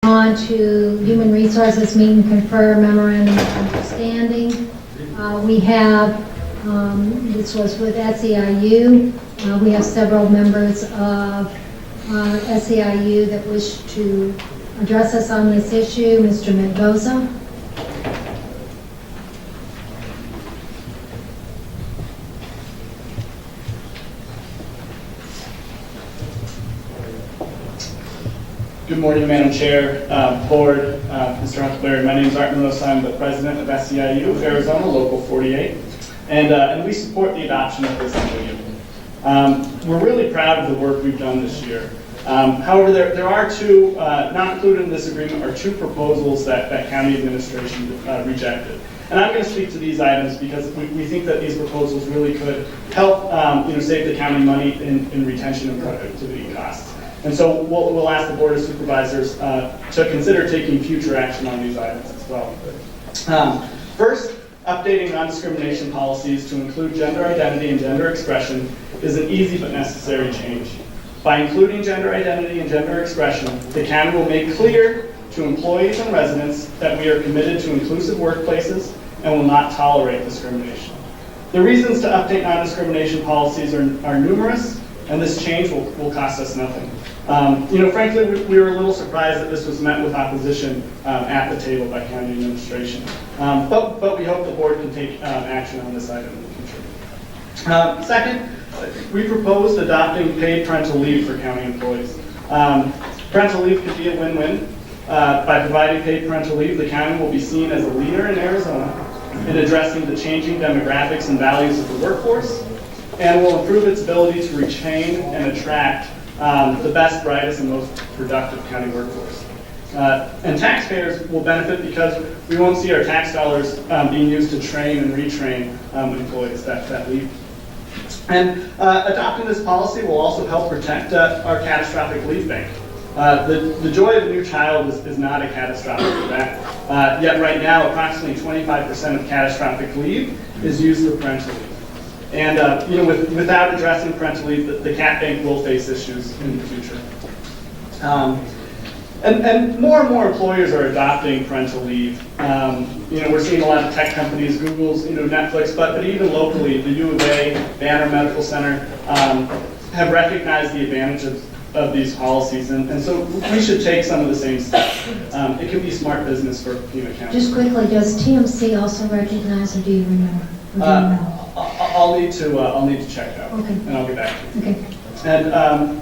On to Human Resources Meet and Confer Memorandum of Understanding. We have, this was with SEIU. We have several members of SEIU that wish to address us on this issue. Mr. Mendoza. Good morning, Madam Chair, Board, Mr. Huckleberry. My name is Art Mendoza. I'm the president of SEIU of Arizona, Local 48, and we support the adoption of this MOU. We're really proud of the work we've done this year. However, there are two, not included in this agreement, are two proposals that county administration rejected. And I'm going to speak to these items because we think that these proposals really could help save the county money in retention and productivity costs. And so we'll ask the Board of Supervisors to consider taking future action on these items as well. First, updating non-discrimination policies to include gender identity and gender expression is an easy but necessary change. By including gender identity and gender expression, the county will make clear to employees and residents that we are committed to inclusive workplaces and will not tolerate discrimination. The reasons to update non-discrimination policies are numerous, and this change will cost us nothing. Frankly, we were a little surprised that this was met with opposition at the table by county administration. But we hope the board can take action on this item in the future. Second, we proposed adopting paid parental leave for county employees. Parental leave could be a win-win. By providing paid parental leave, the county will be seen as a leader in Arizona in addressing the changing demographics and values of the workforce, and will improve its ability to retain and attract the best, brightest, and most productive county workforce. And taxpayers will benefit because we won't see our tax dollars being used to train and retrain employees that leave. And adopting this policy will also help protect our catastrophic leave bank. The joy of a new child is not a catastrophic event. Yet right now, approximately 25% of catastrophic leave is used for parental leave. And without addressing parental leave, the CAT Bank will face issues in the future. And more employers are adopting parental leave. We're seeing a lot of tech companies, Google's, Netflix, but even locally, the U of A, Banner Medical Center have recognized the advantages of these policies, and so we should take some of the same steps. It can be smart business for Pima County. Just quickly, does TMC also recognize, or do you remember? Or do you know? I'll need to check that, okay, and I'll get back to you. Okay. And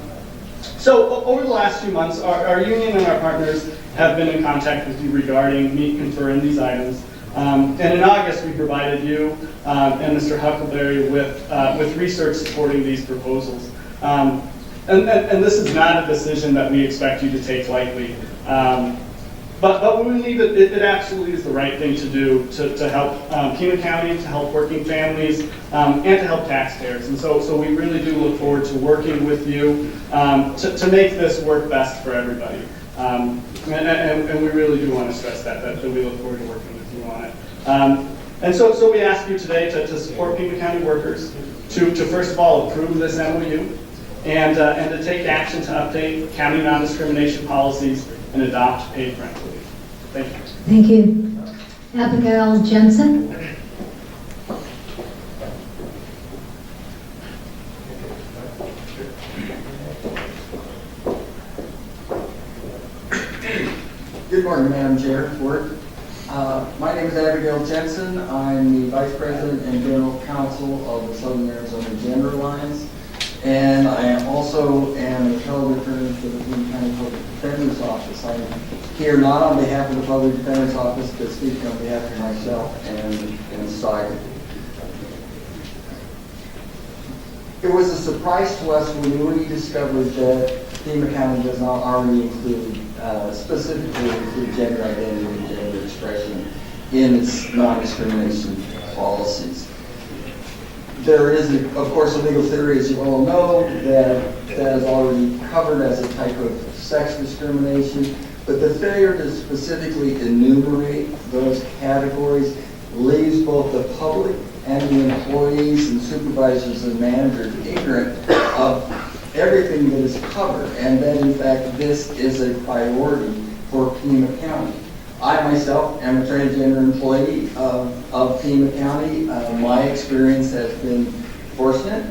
so over the last few months, our union and our partners have been in contact with you regarding meet and confer in these items. And in August, we provided you and Mr. Huckleberry with research supporting these proposals. And this is not a decision that we expect you to take lightly. But we believe that it absolutely is the right thing to do to help Pima County, to help working families, and to help taxpayers. And so we really do look forward to working with you to make this work best for everybody. And we really do want to stress that we look forward to working with you on it. And so we ask you today to support Pima County workers, to first of all approve this MOU, and to take action to update county non-discrimination policies and adopt paid parental leave. Thank you. Thank you. Abigail Jensen. Good morning, Madam Chair. My name is Abigail Jensen. I'm the Vice President and General Counsel of the Southern Arizona Gender Alliance. And I also am a appellate attorney for the Pima County Public Defender's Office. I'm here not on behalf of the Public Defender's Office, but speaking on behalf of myself and SEIU. It was a surprise to us when we discovered that Pima County does not already include, specifically include gender identity and gender expression in its non-discrimination policies. There is, of course, a legal theory, as you all know, that is already covered as a type of sex discrimination, but the failure to specifically enumerate those categories leaves both the public and the employees and supervisors and managers ignorant of everything that is covered, and that in fact this is a priority for Pima County. I myself am a transgender employee of Pima County. My experience has been fortunate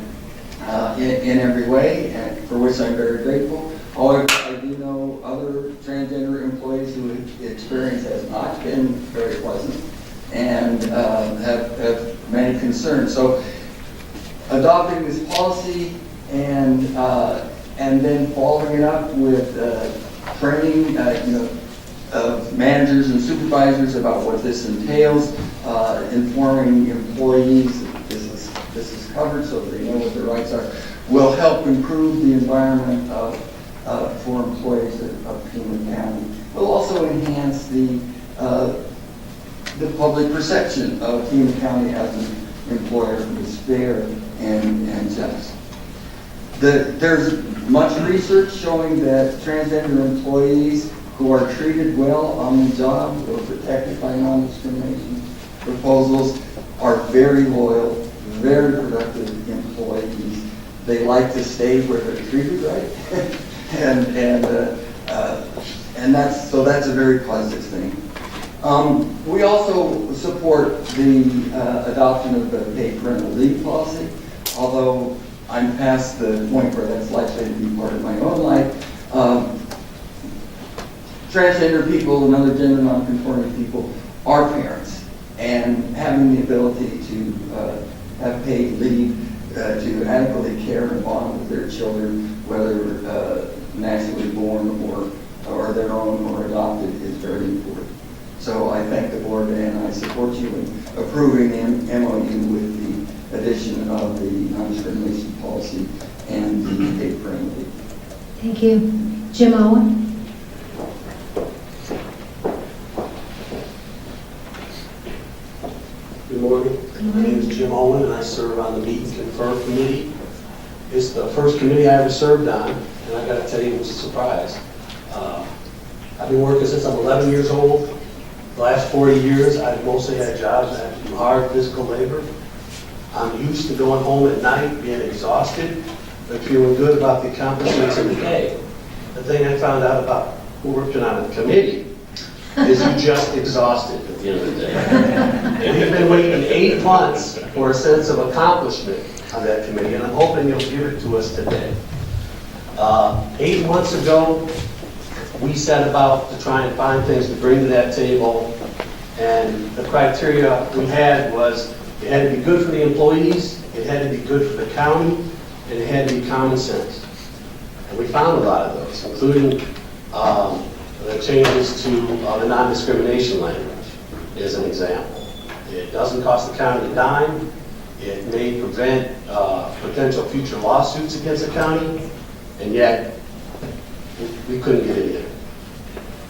in every way, and for which I'm very grateful. However, I do know other transgender employees whose experience has not been very pleasant and have many concerns. So adopting this policy and then following it up with training, of managers and supervisors about what this entails, informing employees that this is covered so they know what their rights are, will help improve the environment for employees of Pima County. Will also enhance the public perception of Pima County as an employer who is fair and just. There's much research showing that transgender employees who are treated well on the job or protected by non-discrimination proposals are very loyal, very productive employees. They like to stay where they're treated right, and that's a very positive thing. We also support the adoption of the paid parental leave policy, although I'm past the point where that's likely to be part of my own life. Transgender people and other gender non-conforming people are parents, and having the ability to have paid leave to adequately care and bond with their children, whether naturally born or their own or adopted, is very important. So I thank the board, and I support you in approving the MOU with the addition of the non-discrimination policy and the paid parental leave. Thank you. Jim Owen? Good morning. My name is Jim Owen, and I serve on the Meet and Confer Committee. It's the first committee I ever served on, and I got to tell you, it was a surprise. I've been working since I'm 11 years old. The last 40 years, I've mostly had jobs that have to do hard physical labor. I'm used to going home at night, being exhausted, but feeling good about the accomplishments of the day. The thing I found out about working on a committee is you're just exhausted at the end of the day. And we've been waiting 8 months for a sense of accomplishment on that committee, and I'm hoping you'll give it to us today. 8 months ago, we set about to try and find things to bring to that table, and the criteria we had was it had to be good for the employees, it had to be good for the county, and it had to be common sense. And we found a lot of those, including the changes to the non-discrimination language is an example. It doesn't cost the county a dime. It may prevent potential future lawsuits against the county, and yet we couldn't get in there.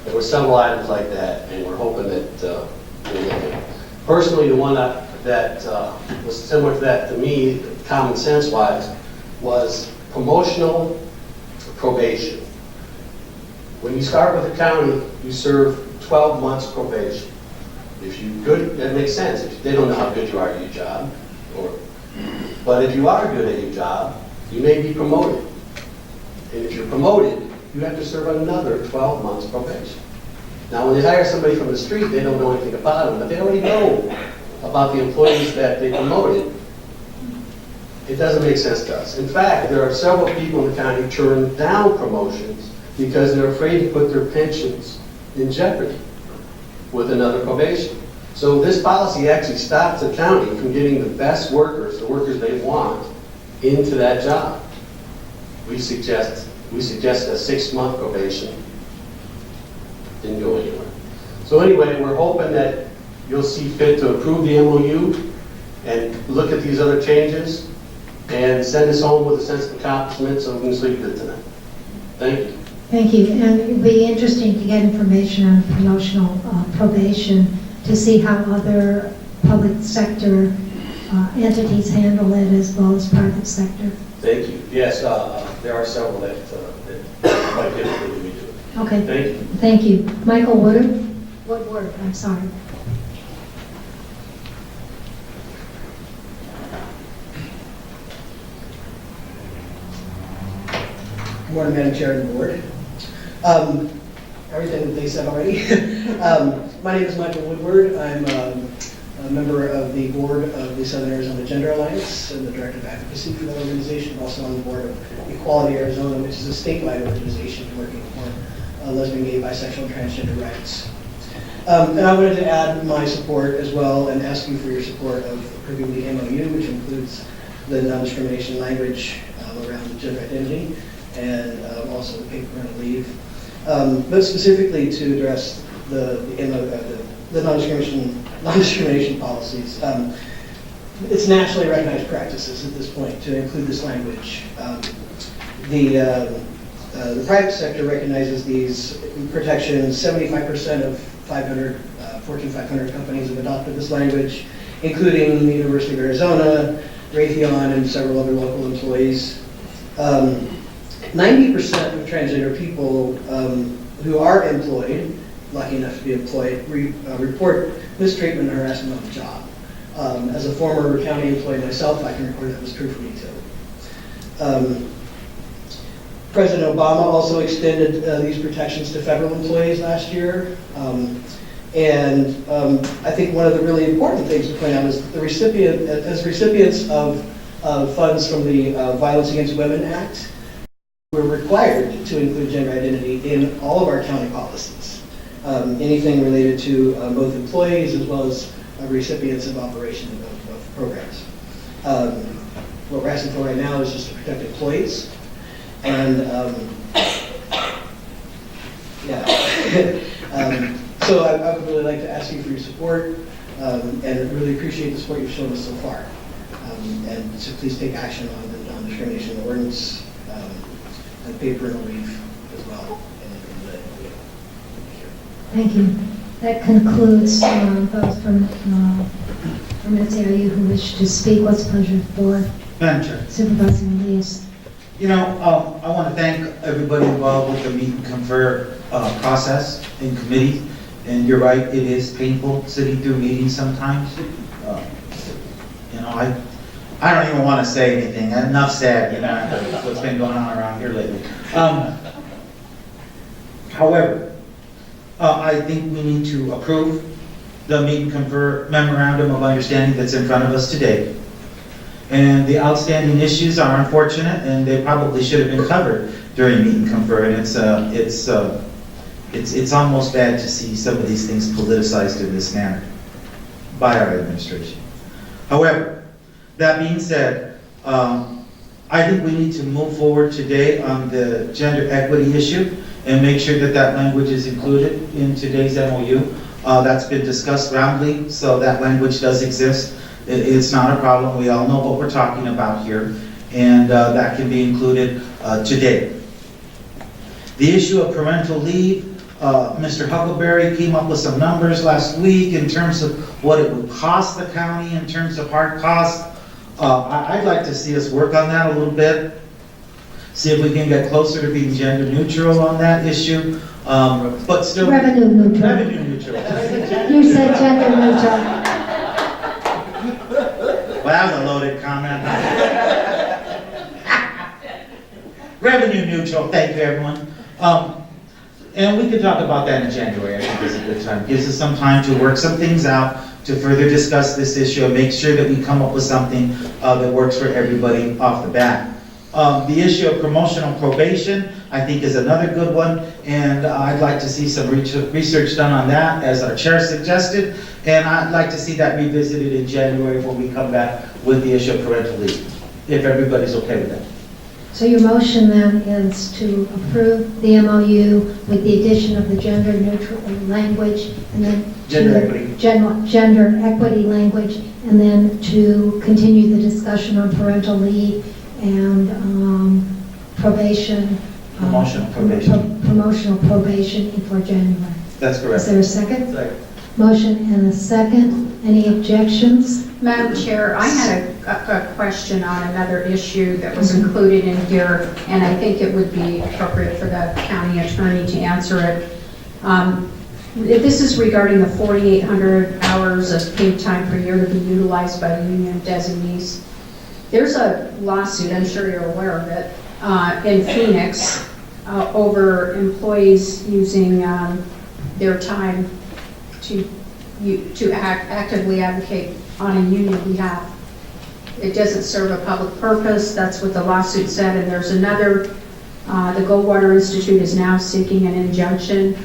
There were several items like that, and we're hoping that we'll get there. Personally, the one that was similar to that to me, common sense-wise, was promotional probation. When you start with the county, you serve 12 months probation. If you're good, that makes sense. If they don't know how good you are at your job. But if you are good at your job, you may be promoted. And if you're promoted, you have to serve another 12 months probation. Now, when they hire somebody from the street, they don't know anything about them, but they already know about the employees that they promoted. It doesn't make sense to us. In fact, there are several people in the county who turn down promotions because they're afraid to put their pensions in jeopardy with another probation. So this policy actually stops the county from getting the best workers, the workers they want, into that job. We suggest a 6-month probation. Didn't go anywhere. So anyway, we're hoping that you'll see fit to approve the MOU and look at these other changes and send us home with a sense of accomplishment so we can sleep good tonight. Thank you. Thank you. And it would be interesting to get information on promotional probation to see how other public sector entities handle it as well as private sector. Thank you. Yes, there are several that quite differently we do. Okay. Thank you. Thank you. Michael Woodward, I'm sorry. Good morning, Madam Chair and Board. everything that they said already. My name is Michael Woodward. I'm a member of the board of the Southern Arizona Gender Alliance and the director of advocacy for that organization. I'm also on the board of Equality Arizona, which is a statewide organization working for lesbian, gay, bisexual, and transgender rights. And I wanted to add my support as well and ask you for your support of approving the MOU, which includes the non-discrimination language around gender identity and also the paid parental leave. But specifically to address the non-discrimination policies. It's nationally recognized practices at this point to include this language. The private sector recognizes these protections. 75% of Fortune 500 companies have adopted this language, including the University of Arizona, Raytheon, and several other local employees. 90% of transgender people who are employed, lucky enough to be employed, report mistreatment and harassment on the job. As a former county employee myself, I can report that was true for me too. President Obama also extended these protections to federal employees last year. I think one of the really important things to point out is that as recipients of funds from the Violence Against Women Act, we're required to include gender identity in all of our county policies. Anything related to both employees as well as recipients of operation of programs. What we're asking for right now is just to protect employees. And so I would really like to ask you for your support and really appreciate the support you've shown us so far. And so please take action on the non-discrimination ordinance and paid parental leave as well. Thank you. That concludes those from SEIU who wish to speak. What's the pleasure of the board? Madam Chair. Supervisor Elias. You know, I want to thank everybody involved with the meet and confer process in committee. And you're right, it is painful sitting through meetings sometimes. You know, I don't even want to say anything. Enough said, you know, what's been going on around here lately. However, I think we need to approve the meet and confer memorandum of understanding that's in front of us today. And the outstanding issues are unfortunate, and they probably should have been covered during meet and confer. And it's almost bad to see some of these things politicized in this manner by our administration. However, that being said, I think we need to move forward today on the gender equity issue and make sure that that language is included in today's MOU. That's been discussed roundly, so that language does exist. It's not a problem. We all know what we're talking about here, and that can be included today. The issue of parental leave, Mr. Huckleberry came up with some numbers last week in terms of what it would cost the county in terms of hard costs. I'd like to see us work on that a little bit, see if we can get closer to being gender neutral on that issue, but still... Revenue neutral. Revenue neutral. You said gender neutral. Well, that was a loaded comment. Revenue neutral, thank you everyone. And we can talk about that in January. I think is a good time. Gives us some time to work some things out, to further discuss this issue and make sure that we come up with something that works for everybody off the bat. The issue of promotional probation, I think, is another good one, and I'd like to see some research done on that, as our chair suggested, and I'd like to see that revisited in January when we come back with the issue of parental leave, if everybody's okay with that. So your motion then is to approve the MOU with the addition of the gender neutral language and then Gender equity. Gender equity language, and then to continue the discussion on parental leave and probation. Promotional probation. Promotional probation for January. That's correct. Is there a second? Second. Motion and a second. Any objections? Madam Chair, I had a question on another issue that was included in here, and I think it would be appropriate for the county attorney to answer it. This is regarding the 4,800 hours of paid time per year to be utilized by union designees. There's a lawsuit, I'm sure you're aware of it, in Phoenix over employees using their time to actively advocate on a union behalf. It doesn't serve a public purpose. That's what the lawsuit said. And there's another, the Goldwater Institute is now seeking an injunction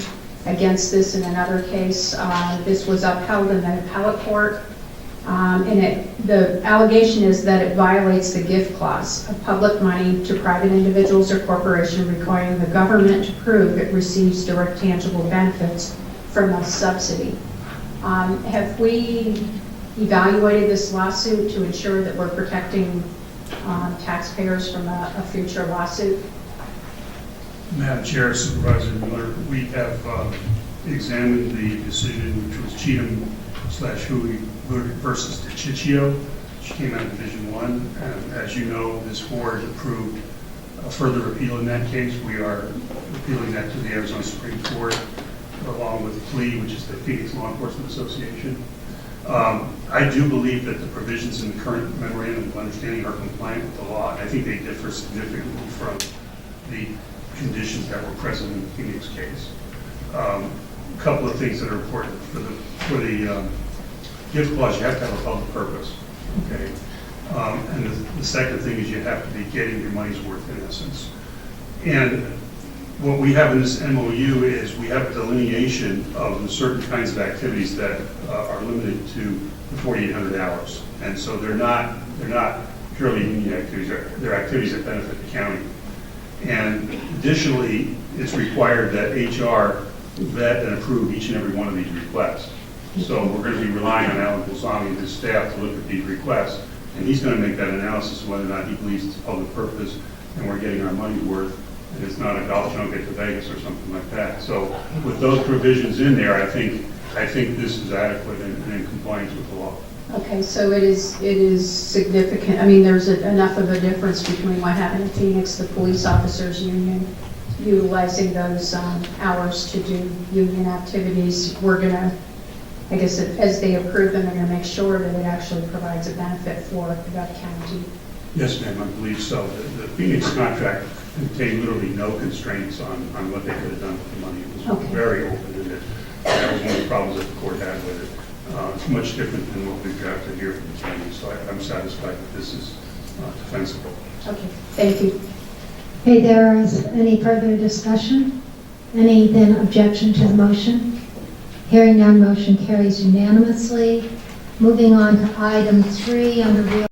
against this in another case. This was upheld in the appellate court. The allegation is that it violates the gift clause of public money to private individuals or corporation, requiring the government to prove it receives direct tangible benefits from a subsidy. Have we evaluated this lawsuit to ensure that we're protecting taxpayers from a future lawsuit? Madam Chair, Supervisor Miller, we have examined the decision, which was Cheatham/Hui versus DeCiccio, which came out of Division 1. And as you know, this board approved a further appeal in that case. We are appealing that to the Arizona Supreme Court, along with PLEA, which is the Phoenix Law Enforcement Association. I do believe that the provisions in the current memorandum of understanding are compliant with the law. I think they differ significantly from the conditions that were present in the Phoenix case. A couple of things that are important for the gift clause. You have to have a public purpose, okay? And the second thing is you have to be getting your money's worth, in essence. And what we have in this MOU is we have a delineation of the certain kinds of activities that are limited to the 4,800 hours. And so they're not purely union activities, they're activities that benefit the county. And additionally, it's required that HR vet and approve each and every one of these requests. So we're going to be relying on Alan Bolsami and his staff to look at these requests, and he's going to make that analysis of whether or not he believes it's a public purpose and we're getting our money's worth, and it's not a golf junket to Vegas or something like that. So with those provisions in there, I think this is adequate and in compliance with the law. Okay, so it is significant. I mean, there's enough of a difference between what happened in Phoenix, the police officers union, utilizing those hours to do union activities. We're going to, I guess, as they approve them, they're going to make sure that it actually provides a benefit for the county. Yes, ma'am, I believe so. The Phoenix contract contained literally no constraints on what they could have done with the money. It was very open-ended. That was one of the problems that the court had with it. It's much different than what we've got to hear from the county, so I'm satisfied that this is defensible. Okay, thank you. Okay, there is any further discussion? Any then objection to the motion? Hearing none, motion carries unanimously. Moving on to item 3 under real